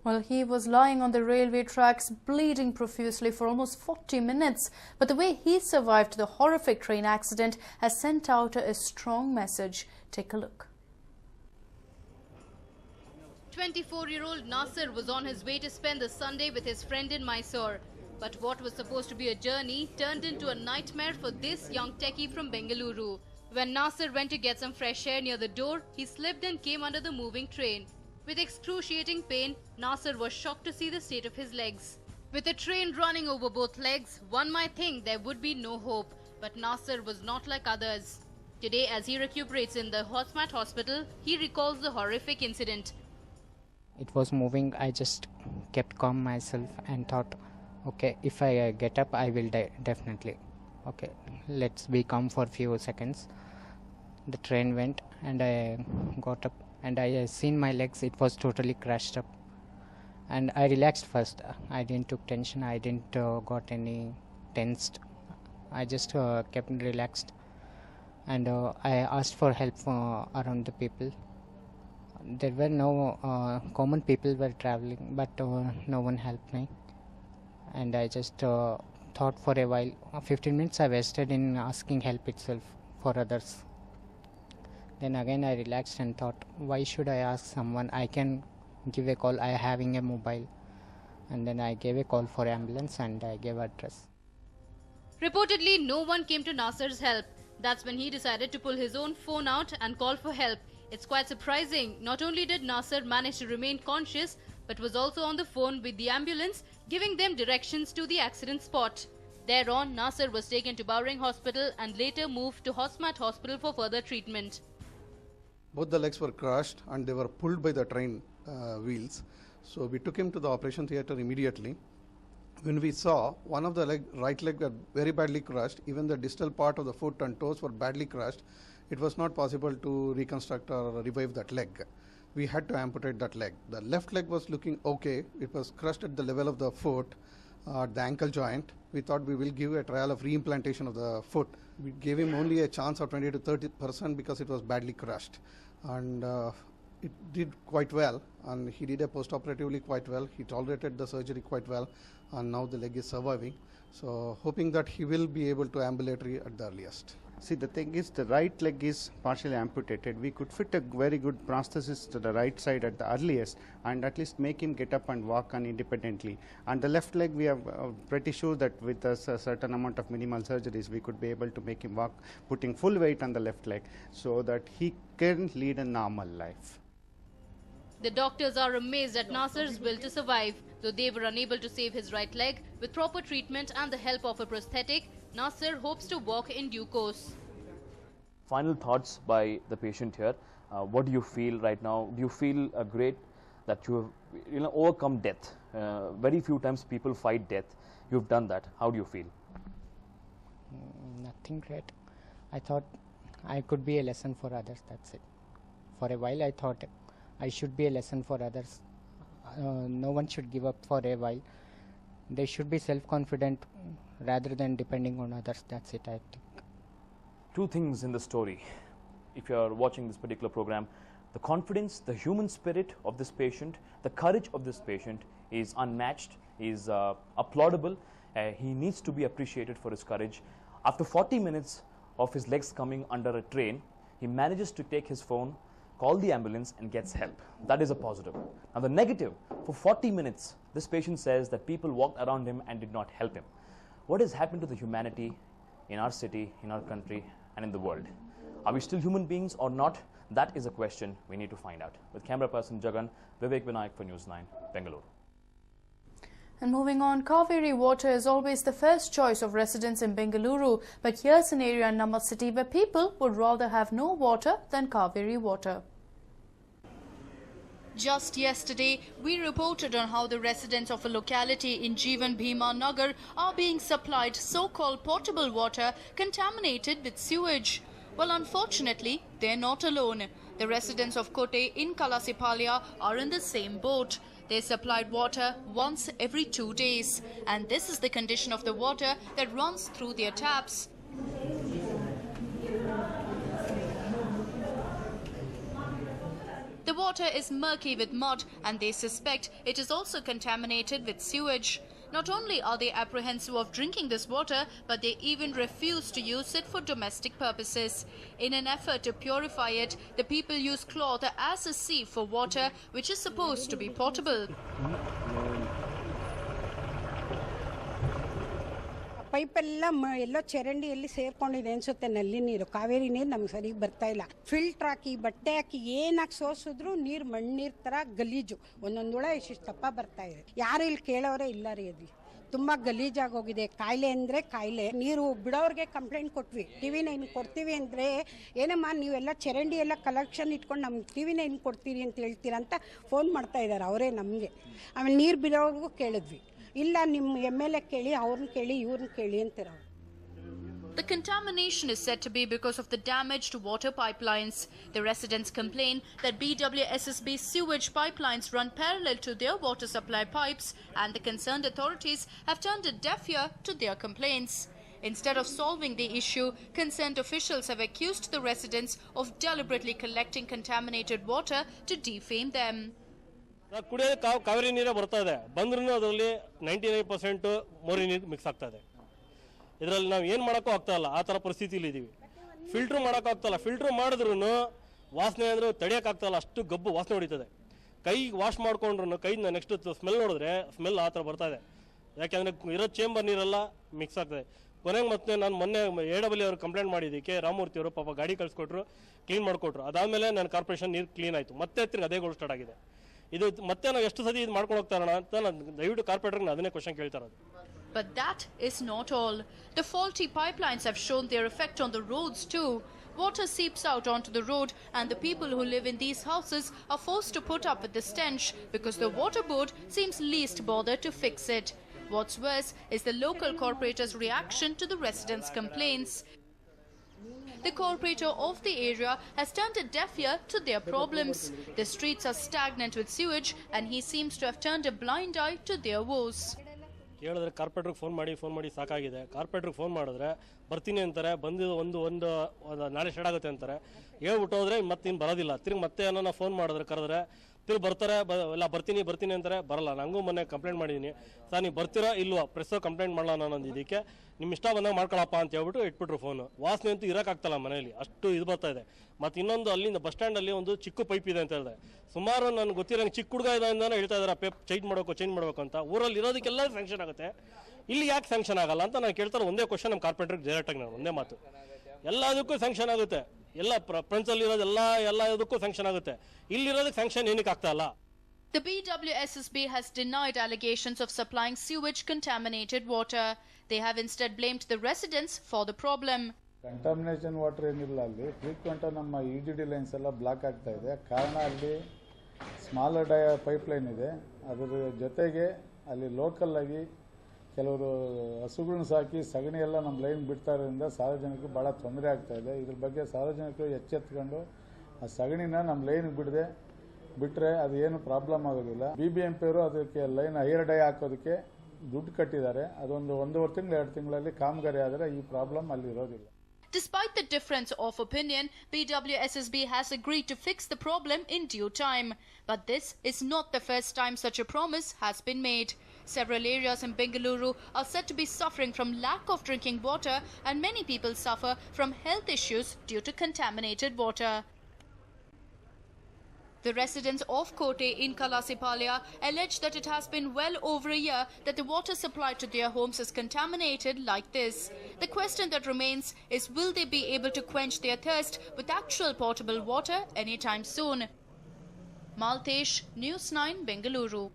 Well, he was lying on the railway tracks, bleeding profusely for almost 40 minutes. But the way he survived the horrific train accident has sent out a strong message. Take a look. 24-year-old Nasser was on his way to spend the Sunday with his friend in Mysore. But what was supposed to be a journey turned into a nightmare for this young techie from Bengaluru. When Nasser went to get some fresh air near the door, he slipped and came under the moving train. With excruciating pain, Nasser was shocked to see the state of his legs. With the train running over both legs, one might think there would be no hope. But Nasser was not like others. Today, as he recuperates in the Hosmat hospital, he recalls the horrific incident. It was moving. I just kept calm myself and thought, okay, if I get up, I will definitely. Okay, let's be calm for a few seconds. The train went and I got up and I seen my legs. It was totally crushed up. And I relaxed first. I didn't took tension. I didn't got any tensed. I just kept relaxed. And I asked for help around the people. There were no common people were traveling, but no one helped me. And I just thought for a while. 15 minutes I wasted in asking help itself for others. Then again I relaxed and thought, why should I ask someone? I can give a call. I having a mobile. And then I gave a call for ambulance and I gave address. Reportedly, no one came to Nasser's help. That's when he decided to pull his own phone out and call for help. It's quite surprising. Not only did Nasser manage to remain conscious, but was also on the phone with the ambulance, giving them directions to the accident spot. Thereon, Nasser was taken to Bowring Hospital and later moved to Hosmat Hospital for further treatment. Both the legs were crushed and they were pulled by the train wheels. So we took him to the operation theatre immediately. When we saw one of the right leg were very badly crushed, even the distal part of the foot and toes were badly crushed, it was not possible to reconstruct or revive that leg. We had to amputate that leg. The left leg was looking okay. It was crushed at the level of the foot, the ankle joint. We thought we will give a trial of reimplantation of the foot. We gave him only a chance of 20 to 30% because it was badly crushed. And it did quite well, and he did a post-operatively quite well. He tolerated the surgery quite well, and now the leg is surviving. So hoping that he will be able to ambulatory at the earliest. See, the thing is, the right leg is partially amputated. We could fit a very good prosthesis to the right side at the earliest and at least make him get up and walk on independently. And the left leg, we are pretty sure that with a certain amount of minimal surgeries, we could be able to make him walk, putting full weight on the left leg so that he can lead a normal life. The doctors are amazed at Nasser's will to survive. Though they were unable to save his right leg, with proper treatment and the help of a prosthetic, Nasser hopes to walk in due course. Final thoughts by the patient here. What do you feel right now? Do you feel great that you have overcome death? Very few times people fight death. You've done that. How do you feel? Nothing great. I thought I could be a lesson for others. That's it. For a while I thought I should be a lesson for others. No one should give up for a while. They should be self-confident rather than depending on others. That's it, I think. Two things in the story. If you're watching this particular program, the confidence, the human spirit of this patient, the courage of this patient is unmatched, is applaudable. He needs to be appreciated for his courage. After 40 minutes of his legs coming under a train, he manages to take his phone, call the ambulance and gets help. That is a positive. Now the negative, for 40 minutes, this patient says that people walked around him and did not help him. What has happened to the humanity in our city, in our country and in the world? Are we still human beings or not? That is a question we need to find out. With camera person Jagan, Vivek Vinayak for News9, Bengaluru. And moving on, Kaveri water is always the first choice of residents in Bengaluru. But here's an area in Namma city where people would rather have no water than Kaveri water. Just yesterday, we reported on how the residents of a locality in Jeevan Bhima Nagar are being supplied so-called potable water contaminated with sewage. Well, unfortunately, they're not alone. The residents of Kote in Kalasipalia are in the same boat. They're supplied water once every 2 days. And this is the condition of the water that runs through their taps. The water is murky with mud and they suspect it is also contaminated with sewage. Not only are they apprehensive of drinking this water, but they even refuse to use it for domestic purposes. In an effort to purify it, the people use cloth as a sieve for water, which is supposed to be potable. ಪೈಪೆಲ್ಲ ಎಲ್ಲೋ ಚರಂಡಿಯಲ್ಲಿ ಸೇರ್ಕೊಂಡಿದೆ ಅನ್ಸುತ್ತೆ. ನಲ್ಲಿ ನೀರು, ಕಾವೇರಿ ನೀರು ನಮ್ಗೆ ಸರಿಗೆ ಬರ್ತಾ ಇಲ್ಲ. Filter ಹಾಕಿ ಬಟ್ಟೆ ಹಾಕಿ ಏನಾಗಿ ಸೋಸಿದ್ರು ನೀರು ಮಣ್ಣೀರ್ ತರ ಗಲೀಜು. ಒಂದೊಂದು ಹುಳ ಇಷ್ಟಪ್ಪ ಬರ್ತಾ ಇದೆ. ಯಾರು ಇಲ್ಲಿ ಕೇಳೋರೇ ಇಲ್ಲ ರೀ. ಅದು ತುಂಬಾ ಗಲೀಜಾಗೋಗಿದೆ. ಕಾಯಿಲೆ ಅಂದ್ರೆ ಕಾಯಿಲೆ. ನೀರು ಬಿಡೋರ್ಗೆ ಕಂಪ್ಲೇಂಟ್ ಕೊಟ್ವಿ. TV9 ಕೊಡ್ತೀವಿ ಅಂದ್ರೆ ಏನಮ್ಮ ನೀವೆಲ್ಲ ಚರಂಡಿ ಎಲ್ಲ ಕಲೆಕ್ಷನ್ ಇಟ್ಕೊಂಡು ನಮ್ಗೆ TV9 ಕೊಡ್ತೀರಿ ಅಂತ ಹೇಳ್ತೀರಾ ಅಂತ ಫೋನ್ ಮಾಡ್ತಾ ಇದ್ದಾರೆ ಅವರೇ ನಮಗೆ. ಆಮೇಲೆ ನೀರು ಬಿಡೋರ್ಗೂ ಕೇಳಿದ್ವಿ. ಇಲ್ಲ ನಿಮ್ಮ MLA ಕೇಳಿ, ಅವ್ರನ್ನ ಕೇಳಿ, ಇವ್ರನ್ನ ಕೇಳಿ ಅಂತೀರ. The contamination is said to be because of the damaged water pipelines. The residents complain that BWSSB sewage pipelines run parallel to their water supply pipes, and the concerned authorities have turned a deaf ear to their complaints. Instead of solving the issue, concerned officials have accused the residents of deliberately collecting contaminated water to defame them. ಕುಡಿಯೋದು ಕಾವೇರಿ ನೀರೇ ಬರ್ತಾ ಇದೆ. ಬಂದ್ರೂ ಅದರಲ್ಲಿ 99% ಮೋರಿ ನೀರು mix ಆಗ್ತಾ ಇದೆ. ಇದರಲ್ಲಿ ನಾವು ಏನು ಮಾಡೋಕ್ಕೂ ಆಗ್ತಾ ಇಲ್ಲ. ಆ ಥರ ಪರಿಸ್ಥಿತಿಲಿ ಇದ್ದೀವಿ. ಫಿಲ್ಟ್ರ್ ಮಾಡೋಕ್ಕಾಗ್ತಾಯಿಲ್ಲ. ಫಿಲ್ಟ್ರ್ ಮಾಡಿದ್ರೂ ವಾಸನೆ ಅಂದರೆ ತಡೆಯೋಕ್ಕಾಗ್ತಾಯಿಲ್ಲ. ಅಷ್ಟು ಗಬ್ಬು ವಾಸನೆ ಹೊಡಿತದೆ. ಕೈ ವಾಶ್ ಮಾಡ್ಕೊಂಡ್ರು ಕೈನ ನೆಕ್ಸ್ಟ್ ಸ್ಮೆಲ್ ನೋಡಿದ್ರೆ ಸ್ಮೆಲ್ ಆ ಥರ ಬರ್ತಾ ಇದೆ. ಯಾಕೆಂದರೆ ಇರೋ ಚೇಂಬರ್ ನೀರೆಲ್ಲ ಮಿಕ್ಸ್ ಆಗ್ತದೆ. ಕೊನೆಗೆ ಮತ್ತೆ ನಾನು ಮೊನ್ನೆ AW ಅವರು ಕಂಪ್ಲೇಂಟ್ ಮಾಡಿದ್ದಕ್ಕೆ ರಾಮಮೂರ್ತಿ ಅವರು ಪಾಪ ಗಾಡಿ ಕಳಿಸ್ಕೊಟ್ರು, ಕ್ಲೀನ್ ಮಾಡಿಕೊಟ್ರು. ಅದಾದಮೇಲೆ ನಾನು ಕಾರ್ಪೊರೇಷನ್ ನೀರು ಕ್ಲೀನ್ ಆಯಿತು. ಮತ್ತೆ ತಿರ್ಗಿ ಅದೇ ಗೋಳು ಸ್ಟಾರ್ಟ್ ಆಗಿದೆ. ಇದು ಮತ್ತೆ ನಾವು ಎಷ್ಟು ಸತಿ ಇದು ಮಾಡ್ಕೊಂಡು ಹೋಗ್ತಾರೋಣ ಅಂತ ನಾನು ದಯವಿಟ್ಟು ಕಾರ್ಪೊರೇಟರ್ಗೆ ಅದನ್ನೇ ಕ್ವಶನ್ ಕೇಳ್ತಾ ಇರೋದು. But that is not all. The faulty pipelines have shown their effect on the roads too. Water seeps out onto the road and the people who live in these houses are forced to put up with the stench because the water board seems least bothered to fix it. What's worse is the local corporator's reaction to the residents' complaints. The corporator of the area has turned a deaf ear to their problems. The streets are stagnant with sewage and he seems to have turned a blind eye to their woes. ಹೇಳಿದ್ರೆ ಕಾರ್ಪೊರೇಟ್ರಿಗೆ phone ಮಾಡಿ ಸಾಕಾಗಿದೆ. ಕಾರ್ಪೊರೇಟ್ರಿಗೆ phone ಮಾಡಿದ್ರೆ ಬರ್ತೀನಿ ಅಂತಾರೆ. ಬಂದಿದ್ದು ಒಂದು ನಾಳೆ start ಆಗುತ್ತೆ ಅಂತಾರೆ. ಹೇಳ್ಬಿಟ್ಟು ಹೋದ್ರೆ ಮತ್ತೆ ಇನ್ನು ಬರೋದಿಲ್ಲ. ತಿರ್ಗಿ ಮತ್ತೆ ಏನೋ ಫೋನ್ ಮಾಡಿದ್ರೆ ಕರೆದ್ರೆ ತಿರ್ಗಿ ಬರ್ತಾರೆ. ಎಲ್ಲ ಬರ್ತೀನಿ ಅಂತಾರೆ, ಬರಲ್ಲ. ನನಗೂ ಮೊನ್ನೆ ಕಂಪ್ಲೇಂಟ್ ಮಾಡಿದ್ದೀನಿ. ಸರ್ ನೀವು ಬರ್ತೀರಾ ಇಲ್ವಾ, ಪ್ರೆಸ್ ಕಂಪ್ಲೇಂಟ್ ಮಾಡಲ್ಲ ಅನ್ನೋದು ಇದಕ್ಕೆ, ನಿಮ್ಮ ಇಷ್ಟ ಬಂದಾಗ ಮಾಡ್ಕೊಳಪ್ಪ ಅಂತ ಹೇಳ್ಬಿಟ್ಟು ಇಟ್ಬಿಟ್ರು ಫೋನು. ವಾಸನೆ ಅಂತೂ ಇರೋಕ್ಕಾಗ್ತಲ್ಲ ಮನೆಯಲ್ಲಿ, ಅಷ್ಟು ಇದು ಬರ್ತಾ ಇದೆ. ಮತ್ತು ಇನ್ನೊಂದು ಅಲ್ಲಿಂದ ಬಸ್ ಸ್ಟ್ಯಾಂಡಲ್ಲಿ ಒಂದು ಚಿಕ್ಕ ಪೈಪ್ ಇದೆ ಅಂತ ಹೇಳಿದೆ. ಸುಮಾರು ನನಗೆ ಗೊತ್ತಿರೋಂಗೆ ಚಿಕ್ಕ ಹುಡುಗ ಇಂದಾನೆ ಹೇಳ್ತಾ ಇದ್ದಾರೆ ಪೈಪ್ ಚೇಂಜ್ ಮಾಡಬೇಕು ಅಂತ. ಊರಲ್ಲಿ ಇರೋದಕ್ಕೆಲ್ಲ ಸ್ಯಾಂಕ್ಷನ್ ಆಗುತ್ತೆ, ಇಲ್ಲಿ ಯಾಕೆ ಸ್ಯಾಂಕ್ಷನ್ ಆಗಲ್ಲ ಅಂತ ನಾನು ಕೇಳ್ತಾರೆ. ಒಂದೇ ಕ್ವಶನ್ ನಮ್ಮ ಕಾರ್ಪೊರೇಟರ್ಗೆ ಡೈರೆಕ್ಟಾಗಿ ನಾನು ಒಂದೇ ಮಾತು, ಎಲ್ಲದಕ್ಕೂ ಸ್ಯಾಂಕ್ಷನ್ ಆಗುತ್ತೆ. ಎಲ್ಲ ಪ್ರಪಂಚದಲ್ಲಿ ಇರೋದೆಲ್ಲ ಇದಕ್ಕೂ ಸ್ಯಾಂಕ್ಷನ್ ಆಗುತ್ತೆ. ಇಲ್ಲಿರೋದಕ್ಕೆ ಸ್ಯಾಂಕ್ಷನ್ ಏನಕ್ಕೆ ಆಗ್ತಾ ಇಲ್ಲ? The BWSSB has denied allegations of supplying sewage contaminated water. They have instead blamed the residents for the problem. Contamination water ಏನಿಲ್ಲ, ಅಲ್ಲಿ ಫ್ರೀಕ್ವೆಂಟ್ ನಮ್ಮ EGD ಲೈನ್ಸ್ ಎಲ್ಲ ಬ್ಲಾಕ್ ಆಗ್ತಾ ಇದೆ. ಕಾರಣ ಅಲ್ಲಿ ಸ್ಮಾಲರ್ ಪೈಪ್ಲೈನ್ ಇದೆ. ಅದರ ಜೊತೆಗೆ ಅಲ್ಲಿ ಲೋಕಲ್ ಆಗಿ ಕೆಲವರು ಹಸುಗಳನ್ನ ಸಾಕಿ ಸಗಣಿ ಎಲ್ಲ ನಮ್ಮ ಲೈನ್ ಬಿಡ್ತಾ ಇರೋದ್ರಿಂದ ಸಾರ್ವಜನಿಕರು ಭಾಳ ತೊಂದರೆ ಆಗ್ತಾ ಇದೆ. ಇದ್ರ ಬಗ್ಗೆ ಸಾರ್ವಜನಿಕರು ಎಚ್ಚೆತ್ಕೊಂಡು ಆ ಸಗಣಿನ ನಮ್ಮ ಲೈನ್ ಬಿಟ್ಟರೆ ಅದು ಏನು ಪ್ರಾಬ್ಲಮ್ ಆಗೋದಿಲ್ಲ. BBMP ಅವರು ಅದಕ್ಕೆ ಲೈನ್ ಹೈಯರ್ ಡೈ ಹಾಕೋದಕ್ಕೆ ದುಡ್ಡು ಕಟ್ಟಿದ್ದಾರೆ. ಅದೊಂದು 1.5 ತಿಂಗಳು 2 ತಿಂಗಳಲ್ಲಿ ಕಾಮಗಾರಿ ಆದರೆ ಈ ಪ್ರಾಬ್ಲಮ್ ಅಲ್ಲಿ ಇರೋದಿಲ್ಲ. Despite the difference of opinion, BWSSB has agreed to fix the problem in due time. But this is not the first time such a promise has been made. Several areas in Bengaluru are said to be suffering from lack of drinking water, and many people suffer from health issues due to contaminated water. The residents of Kote in Kalasipalya allege that it has been well over a year that the water supply to their homes is contaminated like this. The question that remains is, will they be able to quench their thirst with actual potable water anytime soon? Maltesh, News9, Bengaluru.